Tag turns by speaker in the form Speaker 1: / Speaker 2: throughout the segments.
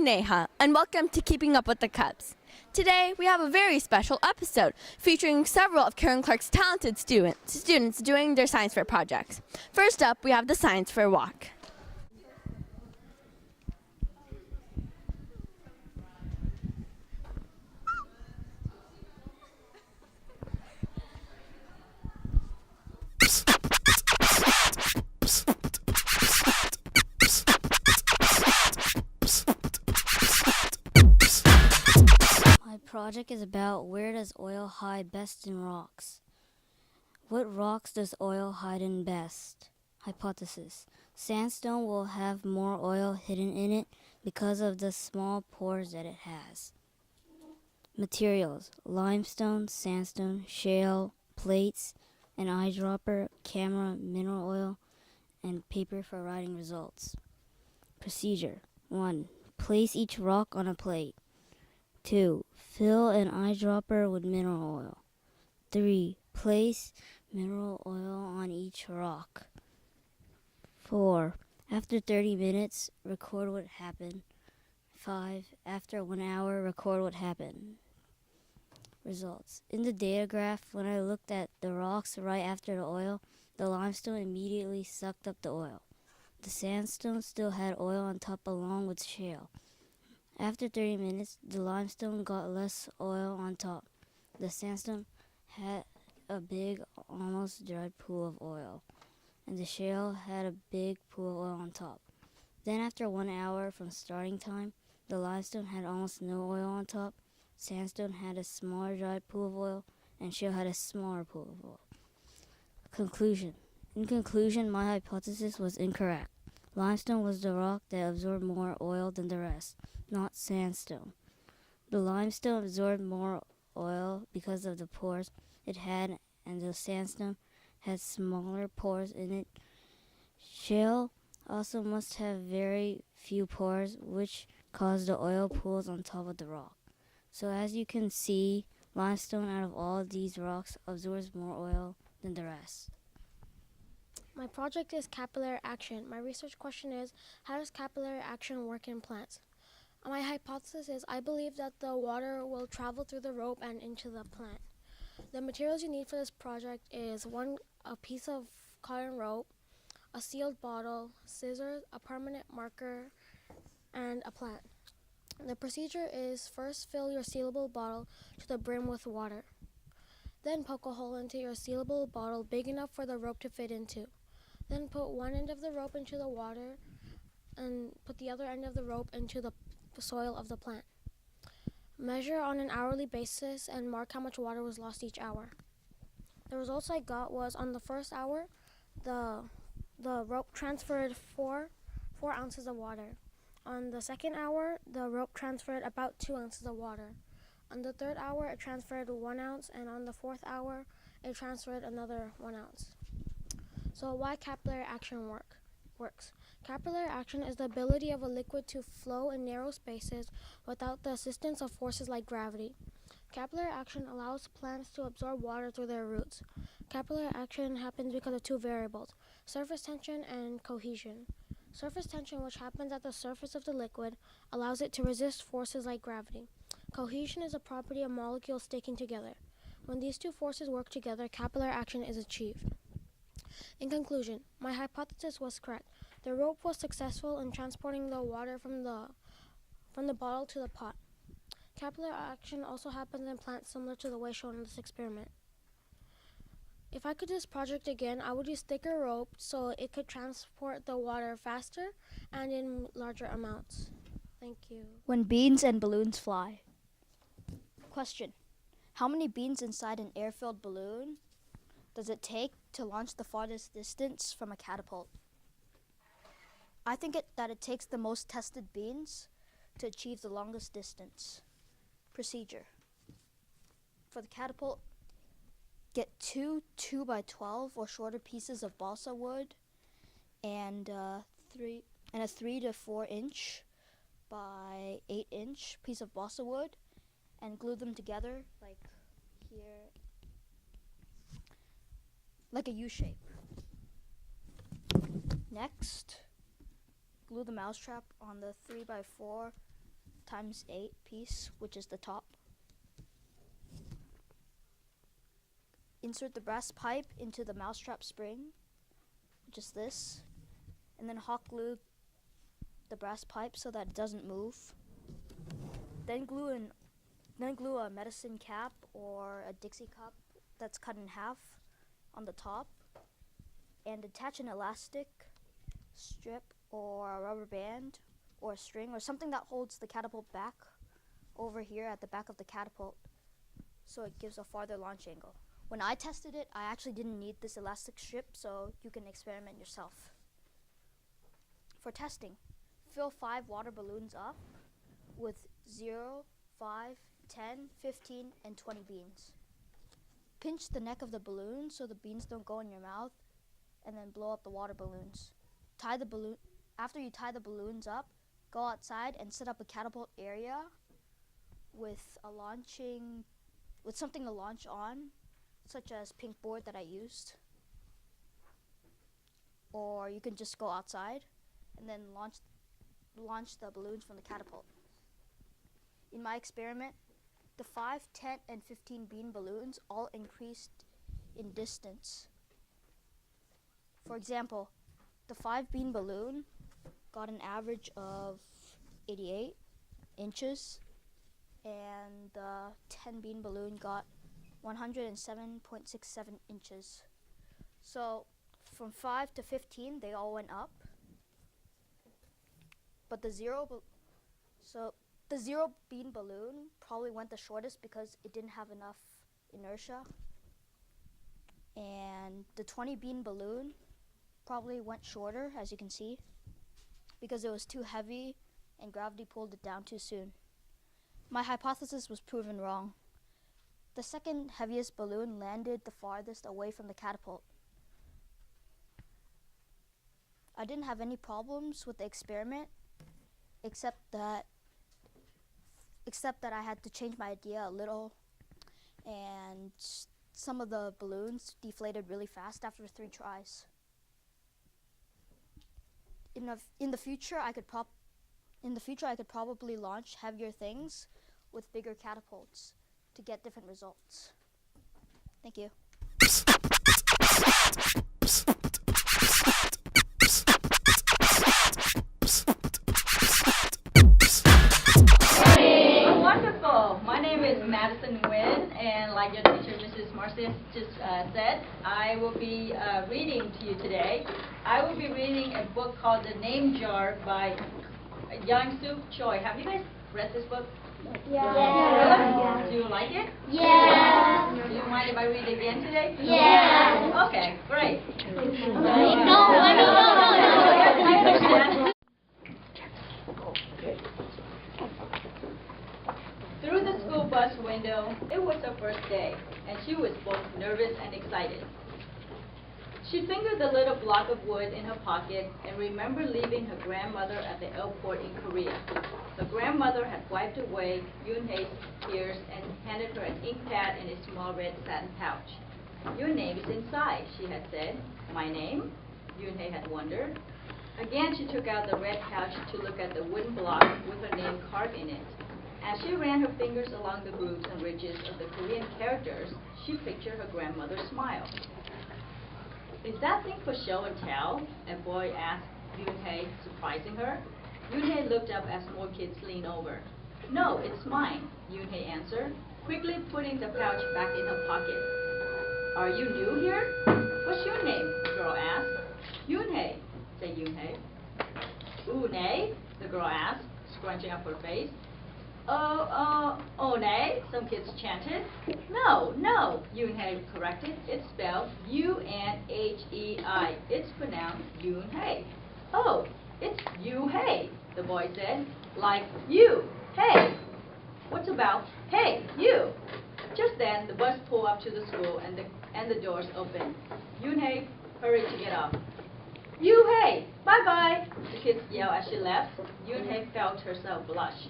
Speaker 1: I'm Neha, and welcome to Keeping Up with the Cubs. Today, we have a very special episode featuring several of Karen Clark's talented students doing their science fair projects. First up, we have the science fair walk.
Speaker 2: My project is about where does oil hide best in rocks. What rocks does oil hide in best? Hypothesis. Sandstone will have more oil hidden in it because of the small pores that it has. Materials. Limestone, sandstone, shale, plates, an eyedropper, camera, mineral oil, and paper for writing results. Procedure. 1. Place each rock on a plate. 2. Fill an eyedropper with mineral oil. 3. Place mineral oil on each rock. 4. After 30 minutes, record what happened. 5. After 1 hour, record what happened. Results. In the data graph, when I looked at the rocks right after the oil, the limestone immediately sucked up the oil. The sandstone still had oil on top along with shale. After 30 minutes, the limestone got less oil on top. The sandstone had a big, almost dried pool of oil, and the shale had a big pool of oil on top. Then after 1 hour from starting time, the limestone had almost no oil on top, sandstone had a smaller dried pool of oil, and shale had a smaller pool of oil. Conclusion. In conclusion, my hypothesis was incorrect. Limestone was the rock that absorbed more oil than the rest, not sandstone. The limestone absorbed more oil because of the pores it had, and the sandstone had smaller pores in it. Shale also must have very few pores, which caused the oil pools on top of the rock. So as you can see, limestone out of all these rocks absorbs more oil than the rest.
Speaker 3: My project is capillary action. My research question is, how does capillary action work in plants? My hypothesis is, I believe that the water will travel through the rope and into the plant. The materials you need for this project is a piece of cotton rope, a sealed bottle, scissors, a permanent marker, and a plant. The procedure is first fill your sealable bottle to the brim with water. Then poke a hole into your sealable bottle big enough for the rope to fit into. Then put one end of the rope into the water and put the other end of the rope into the soil of the plant. Measure on an hourly basis and mark how much water was lost each hour. The results I got was on the first hour, the rope transferred 4 ounces of water. On the second hour, the rope transferred about 2 ounces of water. On the third hour, it transferred 1 ounce, and on the fourth hour, it transferred another 1 ounce. So why capillary action works? Capillary action is the ability of a liquid to flow in narrow spaces without the assistance of forces like gravity. Capillary action allows plants to absorb water through their roots. Capillary action happens because of two variables, surface tension and cohesion. Surface tension, which happens at the surface of the liquid, allows it to resist forces like gravity. Cohesion is a property of molecules sticking together. When these two forces work together, capillary action is achieved. In conclusion, my hypothesis was correct. The rope was successful in transporting the water from the bottle to the pot. Capillary action also happens in plants similar to the way shown in this experiment. If I could do this project again, I would use thicker rope so it could transport the water faster and in larger amounts. Thank you.
Speaker 4: When beans and balloons fly. Question. How many beans inside an air-filled balloon does it take to launch the farthest distance from a catapult? I think that it takes the most tested beans to achieve the longest distance. Procedure. For the catapult, get two 2x12 or shorter pieces of balsa wood and a 3 to 4 inch by 8 inch piece of balsa wood and glue them together like here, like a U shape. Next, glue the mousetrap on the 3x4 times 8 piece, which is the top. Insert the brass pipe into the mousetrap spring, which is this, and then hot glue the brass pipe so that it doesn't move. Then glue a medicine cap or a Dixie cup that's cut in half on the top, and attach an elastic strip or a rubber band or a string or something that holds the catapult back over here at the back of the catapult so it gives a farther launch angle. When I tested it, I actually didn't need this elastic strip, so you can experiment yourself. For testing, fill 5 water balloons up with 0, 5, 10, 15, and 20 beans. Pinch the neck of the balloon so the beans don't go in your mouth, and then blow up the water balloons. After you tie the balloons up, go outside and set up a catapult area with something to launch on, such as pink board that I used. Or you can just go outside and then launch the balloons from the catapult. In my experiment, the 5, 10, and 15 bean balloons all increased in distance. For example, the 5 bean balloon got an average of 88 inches, and the 10 bean balloon got 107.67 inches. So from 5 to 15, they all went up. But the zero bean balloon probably went the shortest because it didn't have enough inertia. And the 20 bean balloon probably went shorter, as you can see, because it was too heavy and gravity pulled it down too soon. My hypothesis was proven wrong. The second heaviest balloon landed the farthest away from the catapult. I didn't have any problems with the experiment, except that I had to change my idea a little, and some of the balloons deflated really fast after 3 tries. In the future, I could probably launch heavier things with bigger catapults to get different results. Thank you.
Speaker 5: Wonderful. My name is Madison Nguyen, and like your teacher, Mrs. Marcia, just said, I will be reading to you today. I will be reading a book called The Name Jar by Yang Suk Choi. Have you guys read this book?
Speaker 3: Yeah.
Speaker 5: Do you like it?
Speaker 3: Yeah.
Speaker 5: Do you mind if I read it again today?
Speaker 3: Yeah.
Speaker 5: Okay, great. Through the school bus window, it was her first day, and she was both nervous and excited. She fingered the little block of wood in her pocket and remembered leaving her grandmother at the airport in Korea. Her grandmother had wiped away Yoon-hae's tears and handed her an ink pad and a small red satin pouch. "Your name is inside," she had said. "My name?" Yoon-hae had wondered. Again, she took out the red pouch to look at the wooden block with her name carved in it. As she ran her fingers along the grooves and ridges of the Korean characters, she pictured her grandmother's smile. "Is that thing for show and tell?" a boy asked Yoon-hae, surprising her. Yoon-hae looked up as more kids leaned over. "No, it's mine," Yoon-hae answered, quickly putting the pouch back in her pocket. "Are you new here?" "What's your name?" the girl asked. "Yoon-hae," said Yoon-hae. "Une?" the girl asked, scrunching up her face. One," some kids chanted. No, Yoon-hae corrected. It's spelled U-N-H-E-I. It's pronounced Yoon-hae. "Oh, it's you-hae," the boy said. "Like you, hey." "What's about hey, you?" Just then, the bus pulled up to the school and the doors opened. Yoon-hae hurried to get off. "You-hae, bye-bye," the kids yelled as she left. Yoon-hae felt herself blush.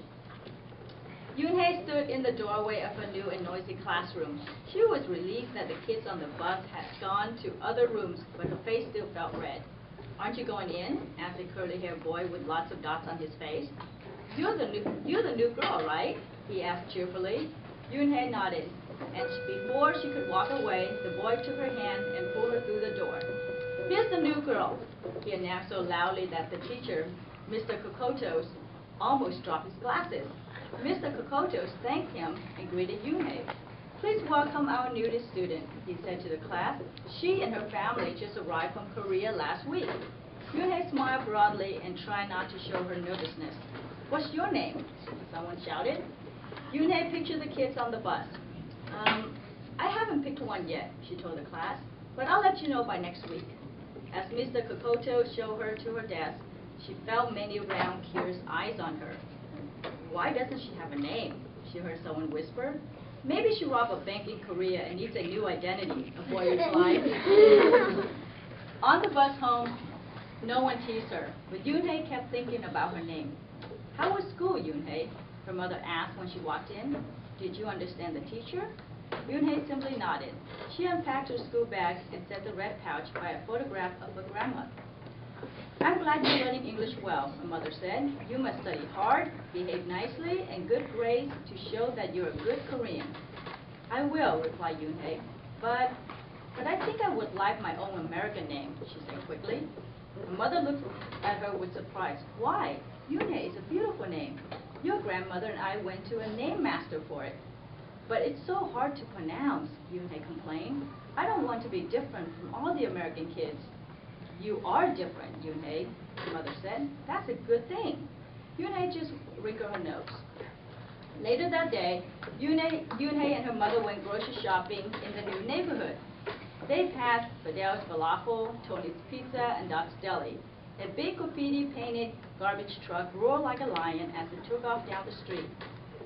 Speaker 5: Yoon-hae stood in the doorway of her new and noisy classroom. She was relieved that the kids on the bus had gone to other rooms, but her face still felt red. "Aren't you going in?" asked a curly-haired boy with lots of dots on his face. You're the new girl, right? He asked cheerfully. Yoon-hye nodded, and before she could walk away, the boy took her hand and pulled her through the door. Here's the new girl, he announced so loudly that the teacher, Mr. Kokotos, almost dropped his glasses. Mr. Kokotos thanked him and greeted Yoon-hye. Please welcome our newest student, he said to the class. She and her family just arrived from Korea last week. Yoon-hye smiled broadly and tried not to show her nervousness. What's your name? Someone shouted. Yoon-hye pictured the kids on the bus. I haven't picked one yet, she told the class, but I'll let you know by next week. As Mr. Kokoto showed her to her desk, she felt many round, curious eyes on her. Why doesn't she have a name? She heard someone whisper. Maybe she robbed a bank in Korea and needs a new identity, a boy replied. On the bus home, no one teased her, but Yoon-hye kept thinking about her name. How was school, Yoon-hye? Her mother asked when she walked in. Did you understand the teacher? Yoon-hye simply nodded. She unpacked her school bag and set the red pouch by a photograph of her grandma. I'm glad you're learning English well, her mother said. You must study hard, behave nicely, and good grades to show that you're a good Korean. I will, replied Yoon-hye, but I think I would like my own American name, she said quickly. Her mother looked at her with surprise. Why? Yoon-hye is a beautiful name. Your grandmother and I went to a name master for it. But it's so hard to pronounce, Yoon-hye complained. I don't want to be different from all the American kids. You are different, Yoon-hye, her mother said. That's a good thing. Yoon-hye just wrinkled her nose. Later that day, Yoon-hye and her mother went grocery shopping in the new neighborhood. They passed Fidel's Falafel, Tony's Pizza, and Doc's Deli. A big graffiti-painted garbage truck roared like a lion as it took off down the street.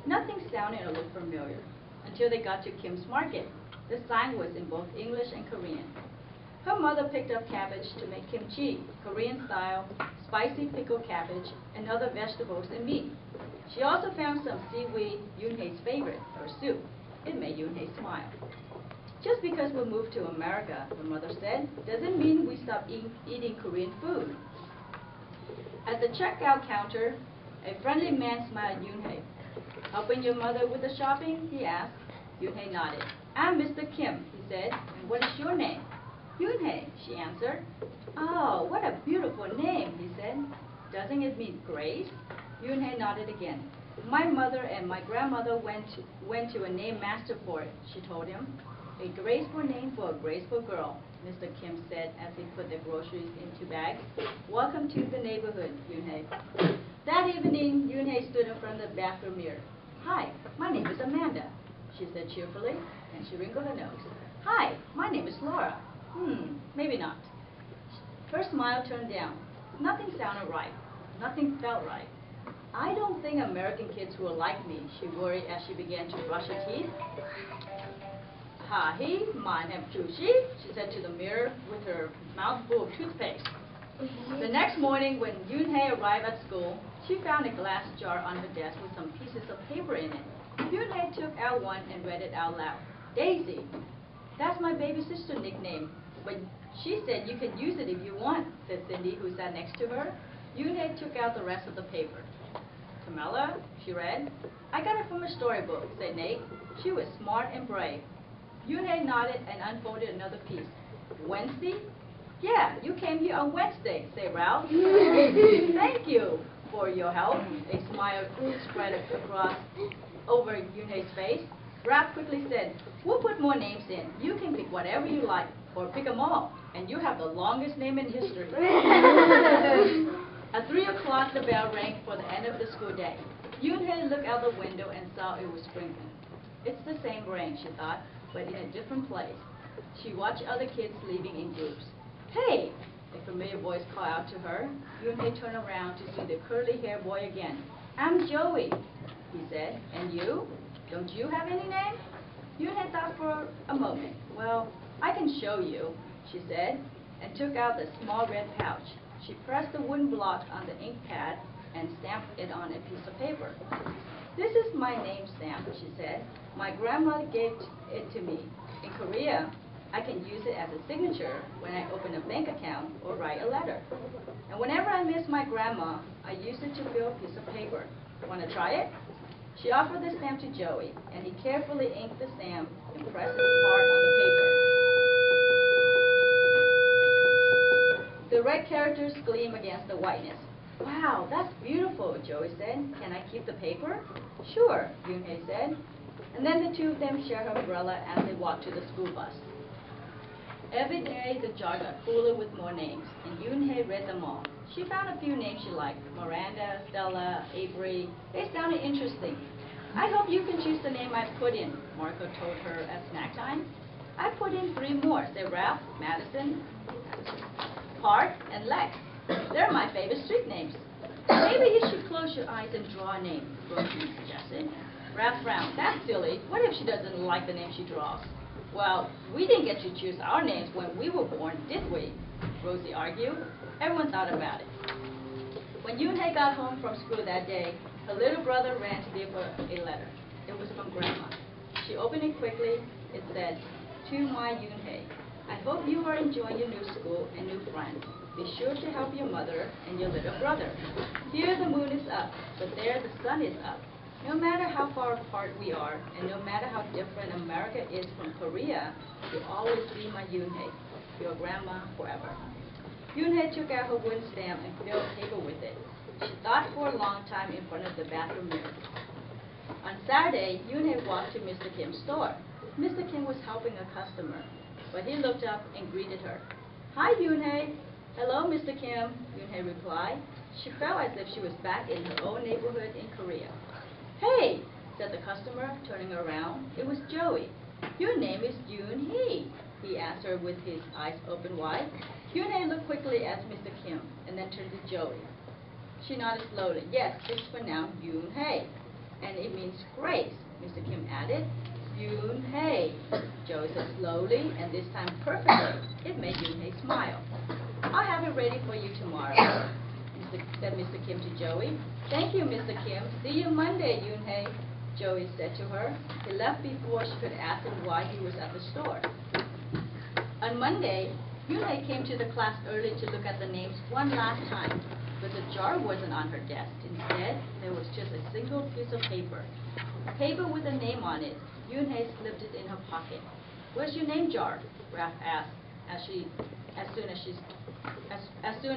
Speaker 5: Nothing sounded or looked familiar until they got to Kim's Market. The sign was in both English and Korean. Her mother picked up cabbage to make kimchi, Korean style, spicy pickled cabbage, and other vegetables and meat. She also found some seaweed, Yoon-hye's favorite, for soup. It made Yoon-hye smile. Just because we moved to America, her mother said, doesn't mean we stop eating Korean food. At the checkout counter, a friendly man smiled at Yoon-hye. Helping your mother with the shopping? He asked. Yoon-hye nodded. I'm Mr. Kim, he said. And what is your name? Yoon-hye, she answered. Oh, what a beautiful name, he said. Doesn't it mean grace? Yoon-hye nodded again. My mother and my grandmother went to a name master for it, she told him. A graceful name for a graceful girl, Mr. Kim said as he put the groceries into bags. Welcome to the neighborhood, Yoon-hye. That evening, Yoon-hye stood in front of the bathroom mirror. Hi, my name is Amanda, she said cheerfully, and she wrinkled her nose. Hi, my name is Laura. Maybe not. Her smile turned down. Nothing sounded right. Nothing felt right. I don't think American kids will like me, she worried as she began to brush her teeth. Ha-he, mine have juicy, she said to the mirror with her mouth full of toothpaste. The next morning, when Yoon-hye arrived at school, she found a glass jar on her desk with some pieces of paper in it. Yoon-hye took out one and read it out loud. Daisy. That's my baby sister nickname, but she said you can use it if you want, said Cindy, who sat next to her. Yoon-hye took out the rest of the paper. Camilla, she read. I got it from a storybook, said Nate. She was smart and brave. Yoon-hye nodded and unfolded another piece. Wednesday? Yeah, you came here on Wednesday, said Ralph. Thank you for your help. A smile spread across over Yoon-hye's face. Ralph quickly said, we'll put more names in. You can pick whatever you like, or pick them all, and you have the longest name in history. At 3 o'clock, the bell rang for the end of the school day. Yoon-hye looked out the window and saw it was sprinkling. It's the same rain, she thought, but in a different place. She watched other kids leaving in groups. Hey! A familiar voice called out to her. Yoon-hye turned around to see the curly-haired boy again. I'm Joey, he said. And you? Don't you have any name? Yoon-hye thought for a moment. Well, I can show you, she said, and took out the small red pouch. She pressed the wooden block on the ink pad and stamped it on a piece of paper. This is my name stamp, she said. My grandmother gave it to me. In Korea, I can use it as a signature when I open a bank account or write a letter. And whenever I miss my grandma, I use it to fill a piece of paper. Want to try it? She offered the stamp to Joey, and he carefully inked the stamp and pressed it hard on the paper. The red characters gleam against the whiteness. Wow, that's beautiful, Joey said. Can I keep the paper? Sure, Yoon-hye said. And then the two of them shared her umbrella as they walked to the school bus. Every day, the jar got fuller with more names, and Yoon-hye read them all. She found a few names she liked: Miranda, Stella, Avery. They sounded interesting. I hope you can choose the name I put in, Marco told her at snack time. I put in 3 more, said Ralph, Madison, Park, and Lex. They're my favorite street names. Maybe you should close your eyes and draw a name, Rosie suggested. Ralph frowned. That's silly. What if she doesn't like the name she draws? Well, we didn't get to choose our names when we were born, did we? Rosie argued. Everyone thought about it. When Yoon-hye got home from school that day, her little brother ran to give her a letter. It was from Grandma. She opened it quickly. It said, "To my Yoon-hye, I hope you are enjoying your new school and new friends. Be sure to help your mother and your little brother. Here the moon is up, but there the sun is up. No matter how far apart we are, and no matter how different America is from Korea, you'll always be my Yoon-hye, your grandma forever." Yoon-hye took out her wooden stamp and filled paper with it. She thought for a long time in front of the bathroom mirror. On Saturday, Yoon-hye walked to Mr. Kim's store. Mr. Kim was helping a customer, but he looked up and greeted her. "Hi, Yoon-hye." "Hello, Mr. Kim," Yoon-hye replied. She felt as if she was back in her own neighborhood in Korea. "Hey," said the customer, turning around. It was Joey. "Your name is Yoon-hye," he asked her with his eyes open wide. Yoon-hye looked quickly at Mr. Kim and then turned to Joey. She nodded slowly. "Yes, it's pronounced Yoon-hye, and it means grace," Mr. Kim added. "Yoon-hye," Joey said slowly, and this time perfectly. It made Yoon-hye smile. "I'll have it ready for you tomorrow," said Mr. Kim to Joey. "Thank you, Mr. Kim. See you Monday, Yoon-hye," Joey said to her. He left before she could ask him why he was at the store. On Monday, Yoon-hye came to the class early to look at the names one last time, but the jar wasn't on her desk. Instead, there was just a single piece of paper. A paper with a name on it. Yoon-hye slipped it in her pocket. "Where's your name jar?" Ralph asked as soon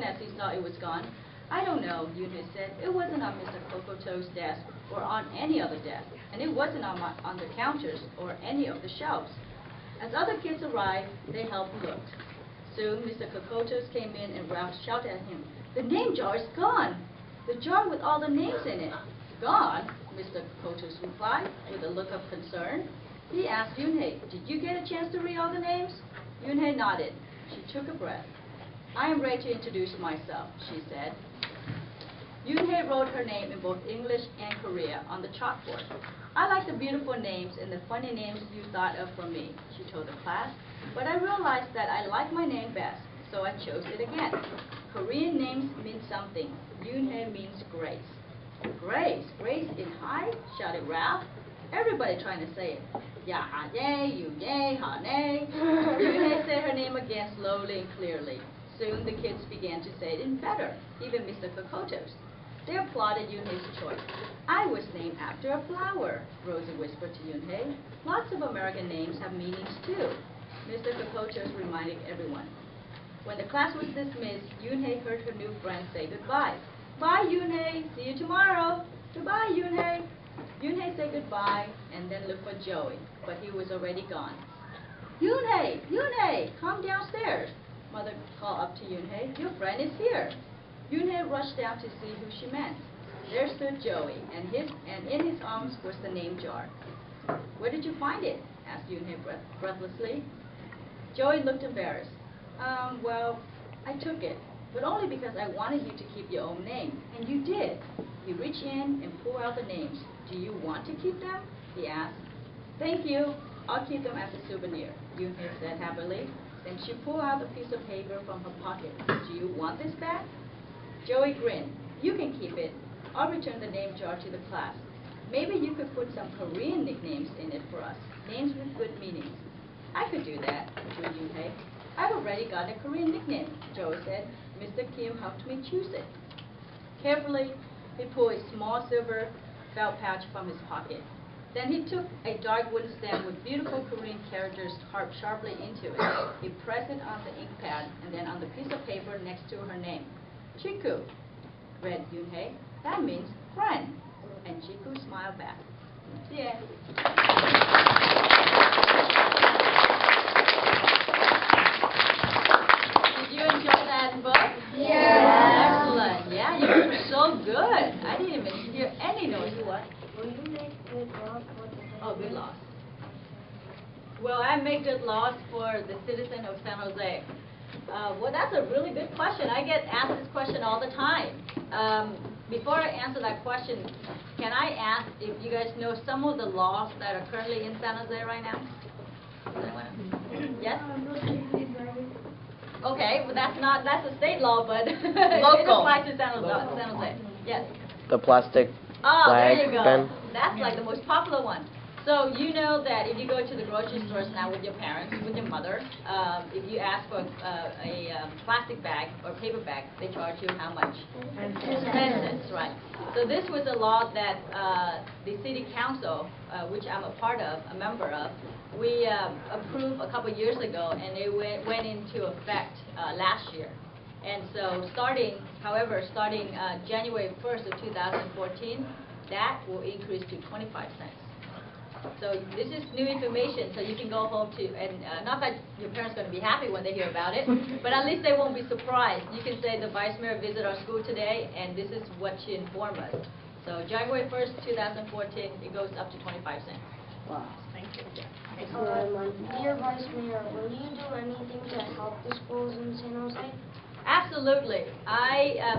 Speaker 5: as he saw it was gone. "I don't know," Yoon-hye said. "It wasn't on Mr. Kokoto's desk or on any other desk, and it wasn't on the counters or any of the shelves." As other kids arrived, they helped look. Soon, Mr. Kokotos came in and Ralph shouted at him, "The name jar is gone! The jar with all the names in it." "Gone?" Mr. Kokotos replied with a look of concern. He asked Yoon-hye, "Did you get a chance to read all the names?" Yoon-hye nodded. She took a breath. "I am ready to introduce myself," she said. Yoon-hye wrote her name in both English and Korea on the chalkboard. "I like the beautiful names and the funny names you thought of for me," she told the class. "But I realized that I like my name best, so I chose it again. Korean names mean something. Yoon-hye means grace." "Grace? Grace in high?" shouted Ralph. Everybody trying to say it. "Ya ha ye, you ye, ha ne." Yoon-hye said her name again slowly and clearly. Soon the kids began to say it in better, even Mr. Kokotos. They applauded Yoon-hye's choice. "I was named after a flower," Rosie whispered to Yoon-hye. "Lots of American names have meanings too," Mr. Kokotos reminded everyone. When the class was dismissed, Yoon-hye heard her new friend say goodbye. "Bye, Yoon-hye. See you tomorrow." "Goodbye, Yoon-hye." Yoon-hye said goodbye and then looked for Joey, but he was already gone. "Yoon-hye, Yoon-hye, come downstairs," Mother called up to Yoon-hye. "Your friend is here." Yoon-hye rushed down to see who she meant. There stood Joey, and in his arms was the name jar. "Where did you find it?" asked Yoon-hye breathlessly. Joey looked embarrassed. Well, I took it, but only because I wanted you to keep your own name, and you did." He reached in and pulled out the names. "Do you want to keep them?" he asked. "Thank you. I'll keep them as a souvenir," Yoon-hye said happily. Then she pulled out a piece of paper from her pocket. "Do you want this back?" Joey grinned. "You can keep it. I'll return the name jar to the class. Maybe you could put some Korean nicknames in it for us, names with good meanings." I could do that, Drew Yunhei. I've already got a Korean nickname, Joe said. Mr. Kim helped me choose it. Carefully, he pulled a small silver felt pouch from his pocket. Then he took a dark wooden stamp with beautiful Korean characters carved sharply into it. He pressed it on the ink pad and then on the piece of paper next to her name. Chiku, read Yunhei. That means friend. And Chiku smiled back. The end. Did you enjoy that book?
Speaker 3: Yeah.
Speaker 5: Excellent. Yeah, you were so good. I didn't even hear any noise. What?
Speaker 3: Will you make good laws for the
Speaker 5: Oh, good laws. Well, I make good laws for the citizen of San Jose. Well, that's a really good question. I get asked this question all the time. Before I answer that question, can I ask if you guys know some of the laws that are currently in San Jose right now? Yes? Okay, well that's a state law, but it applies to San Jose. Yes.
Speaker 6: The plastic
Speaker 5: Oh,
Speaker 6: flag
Speaker 5: there you go.
Speaker 6: ban?
Speaker 5: That's like the most popular one. So you know that if you go to the grocery stores now with your parents, with your mother, if you ask for a plastic bag or paper bag, they charge you how much? 10 cents, right. So this was a law that the city council, which I'm a part of, a member of, we approved a couple years ago, and it went into effect last year. And so starting January 1st of 2014, that will increase to 25 cents. So this is new information, so you can go home to, and not that your parents are going to be happy when they hear about it, but at least they won't be surprised. You can say the vice mayor visited our school today, and this is what she informed us. So January 1st, 2014, it goes up to 25 cents.
Speaker 6: Wow.
Speaker 5: Thank you.
Speaker 3: Dear Vice Mayor, will you do anything to help the schools in San Jose?
Speaker 5: Absolutely.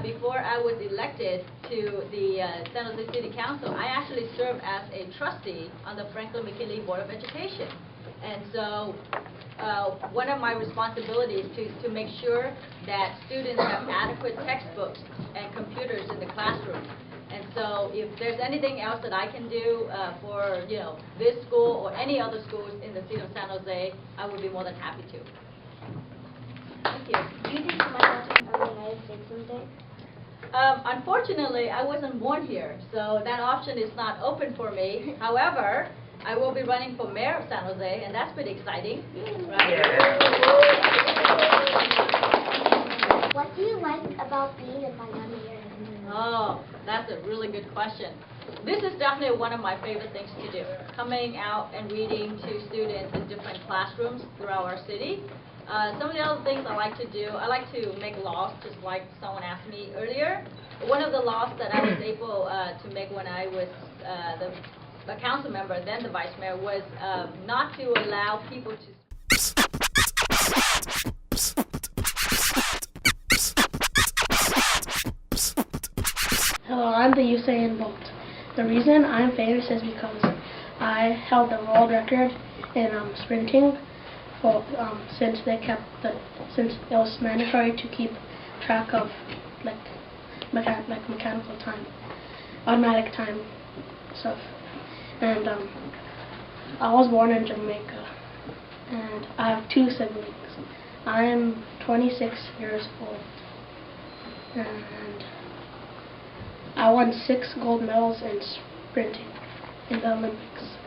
Speaker 5: Before I was elected to the San Jose City Council, I actually served as a trustee on the Franklin McKinley Board of Education. And so one of my responsibilities is to make sure that students have adequate textbooks and computers in the classroom. And so if there's anything else that I can do for this school or any other schools in the city of San Jose, I would be more than happy to. Thank you.
Speaker 3: Do you think you might want to become the United States someday?
Speaker 5: Unfortunately, I wasn't born here, so that option is not open for me. However, I will be running for mayor of San Jose, and that's pretty exciting, right?
Speaker 3: What do you like about being a pioneer?
Speaker 5: Oh, that's a really good question. This is definitely one of my favorite things to do, coming out and reading to students in different classrooms throughout our city. Some of the other things I like to do, I like to make laws, just like someone asked me earlier. One of the laws that I was able to make when I was the council member, then the vice mayor, was not to allow people to...
Speaker 7: Hello, I'm the Usain Bolt. The reason I'm famous is because I held the world record in sprinting for, since it was mandatory to keep track of mechanical time, automatic time stuff. And I was born in Jamaica, and I have 2 siblings. I'm 26 years old, and I won 6 gold medals in sprinting in the Olympics.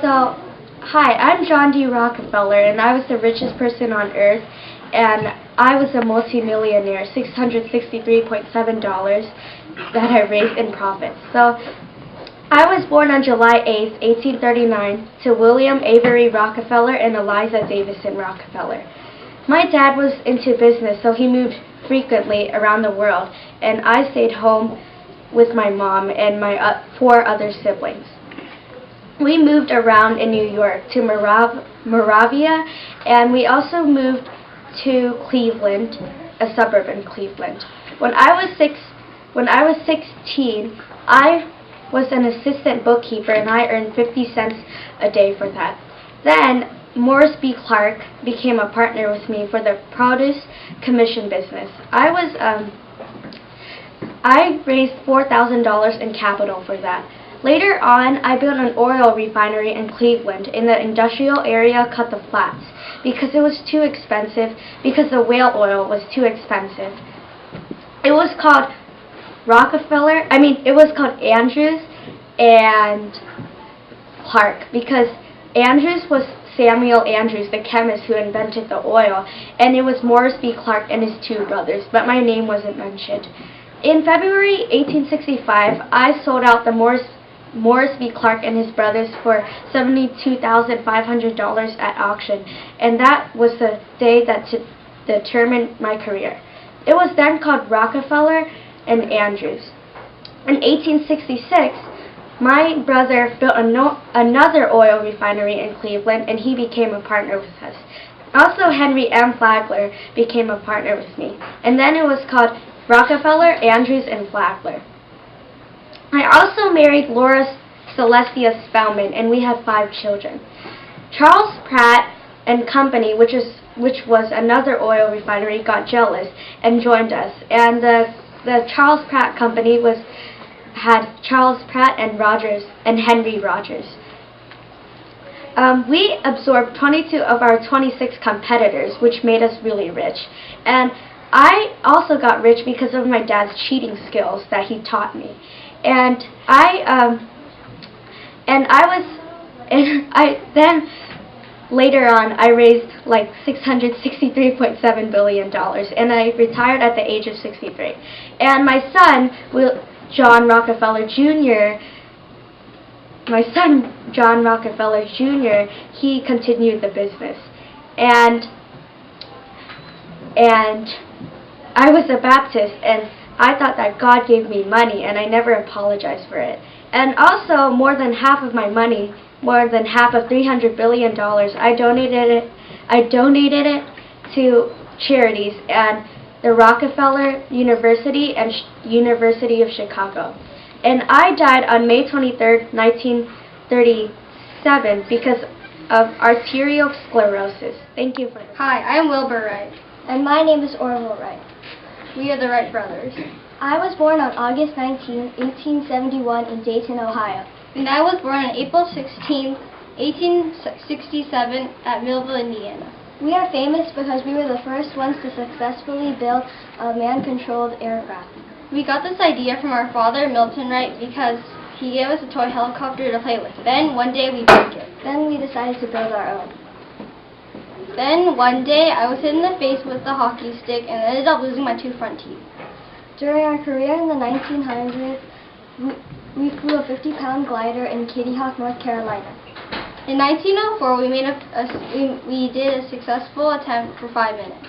Speaker 8: So, hi, I'm John D. Rockefeller, and I was the richest person on earth, and I was a multimillionaire, $663.7 that I raised in profits. So, I was born on July 8th, 1839, to William Avery Rockefeller and Eliza Davison Rockefeller. My dad was into business, so he moved frequently around the world, and I stayed home with my mom and my 4 other siblings. We moved around in New York to Moravia, and we also moved to Cleveland, a suburb in Cleveland. When I was 16, I was an assistant bookkeeper, and I earned 50 cents a day for that. Then Morris B. Clark became a partner with me for the produce commission business. I raised $4,000 in capital for that. Later on, I built an oil refinery in Cleveland in the industrial area cut the flats because it was too expensive, because the whale oil was too expensive. It was called it was called Andrews and Clark because Andrews was Samuel Andrews, the chemist who invented the oil, and it was Morris B. Clark and his two brothers, but my name wasn't mentioned. In February 1865, I sold out the Morris B. Clark and his brothers for $72,500 at auction, and that was the day that determined my career. It was then called Rockefeller and Andrews. In 1866, my brother built another oil refinery in Cleveland, and he became a partner with us. Also, Henry M. Flagler became a partner with me, and then it was called Rockefeller, Andrews, and Flagler. I also married Laura Celestia Spellman, and we had 5 children. Charles Pratt and Company, which was another oil refinery, got jealous and joined us, and the Charles Pratt Company had Charles Pratt and Rogers and Henry Rogers. We absorbed 22 of our 26 competitors, which made us really rich. And I also got rich because of my dad's cheating skills that he taught me. And then later on I raised like $663.7 billion, and I retired at the age of 63. And my son, John Rockefeller Jr., he continued the business. And I was a Baptist, and I thought that God gave me money, and I never apologized for it. And also, more than half of my money, more than half of $300 billion, I donated it to charities and the Rockefeller University and University of Chicago. And I died on May 23rd, 1937 because of arteriosclerosis. Thank you for listening.
Speaker 6: Hi, I'm Wilbur Wright.
Speaker 9: And my name is Orville Wright.
Speaker 6: We are the Wright brothers.
Speaker 9: I was born on August 19, 1871 in Dayton, Ohio.
Speaker 6: And I was born on April 16, 1867 at Millville, Indiana.
Speaker 9: We are famous because we were the first ones to successfully build a man-controlled aircraft.
Speaker 6: We got this idea from our father, Milton Wright, because he gave us a toy helicopter to play with. Then one day we broke it.
Speaker 9: Then we decided to build our own.
Speaker 6: Then one day I was hit in the face with a hockey stick and ended up losing my 2 front teeth.
Speaker 9: During our career in the 1900s, we flew a 50-pound glider in Kitty Hawk, North Carolina.
Speaker 6: In 1904, we did a successful attempt for 5 minutes.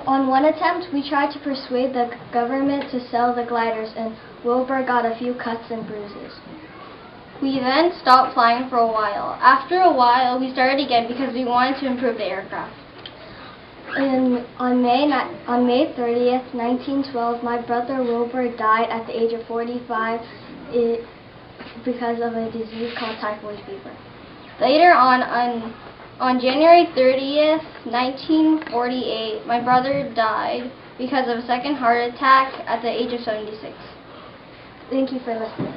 Speaker 9: On one attempt, we tried to persuade the government to sell the gliders, and Wilbur got a few cuts and bruises.
Speaker 6: We then stopped flying for a while. After a while, we started again because we wanted to improve the aircraft.
Speaker 9: On May 30th, 1912, my brother Wilbur died at the age of 45 because of a disease called typhoid fever.
Speaker 6: Later on January 30th, 1948, my brother died because of a second heart attack at the age of 76.
Speaker 9: Thank you for listening.